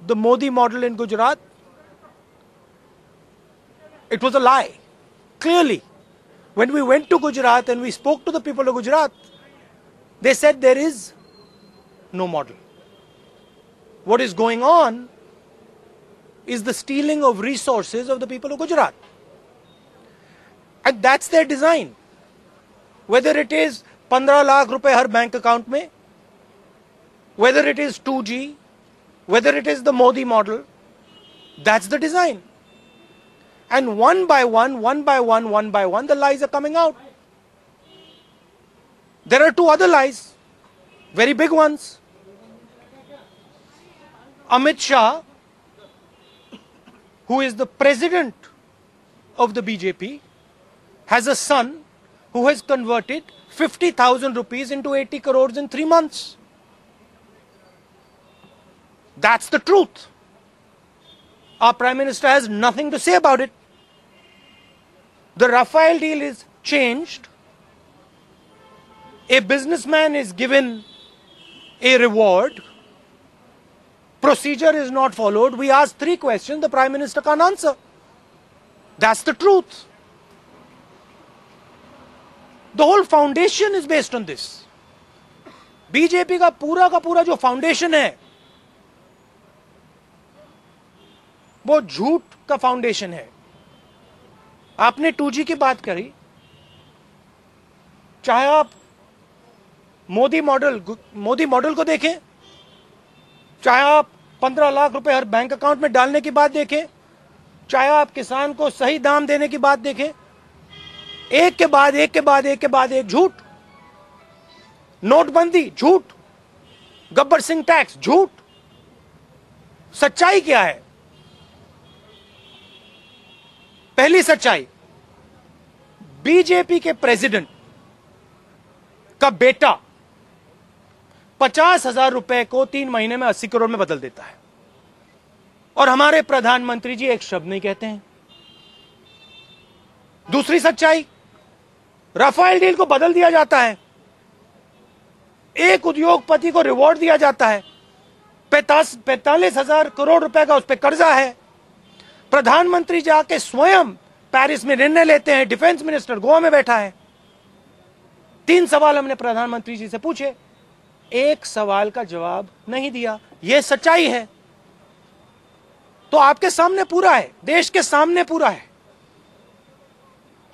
the Modi model in Gujarat? It was a lie. Clearly, when we went to Gujarat and we spoke to the people of Gujarat, they said there is no model. What is going on is the stealing of resources of the people of Gujarat. And that's their design. Whether it is 15 lakh rupees har bank account mein, whether it is 2G, whether it is the Modi model, that's the design. And one by one, the lies are coming out. There are two other lies, very big ones. Amit Shah, who is the president of the BJP, has a son who has converted 50,000 rupees into 80 crores in 3 months. That's the truth. Our Prime Minister has nothing to say about it. The Rafale deal is changed. A businessman is given a reward. Procedure is not followed. We asked 3 questions, the Prime Minister can't answer. That's the truth. The whole foundation is based on this. BJP का पूरा जो foundation है, वो झूठ का foundation है. आपने 2G की बात करी, चाहे आप मोदी मॉडल को देखें, चाहे आप 15 लाख रुपए हर बैंक अकाउंट में डालने की बात देखें, चाहे आप किसान को सही दाम देने की बात देखें, एक के बाद एक झूठ. नोटबंदी झूठ, गब्बर सिंह टैक्स झूठ. सच्चाई क्या है? पहली सच्चाई, बीजेपी के प्रेसिडेंट का बेटा 50,000 रुपए को 3 महीने में 80 करोड़ में बदल देता है और हमारे प्रधानमंत्री जी एक शब्द नहीं कहते हैं. दूसरी सच्चाई, राफेल डील को बदल दिया जाता है, एक उद्योगपति को रिवॉर्ड दिया जाता है, 45,000 करोड़ रुपए का उस पर कर्जा है. प्रधानमंत्री जाके स्वयं पेरिस में निर्णय लेते हैं, डिफेंस मिनिस्टर गोवा में बैठा है. 3 सवाल हमने प्रधानमंत्री जी से पूछे, एक सवाल का जवाब नहीं दिया. यह सच्चाई है. तो आपके सामने पूरा है, देश के सामने पूरा है.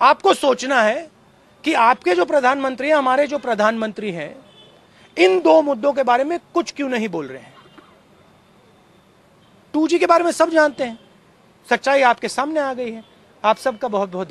आपको सोचना है कि आपके जो प्रधानमंत्री हैं, हमारे जो प्रधानमंत्री हैं, इन 2 मुद्दों के बारे में कुछ क्यों नहीं बोल रहे हैं. 2G के बारे में सब जानते हैं, सच्चाई आपके सामने आ गई है. आप सबका बहुत बहुत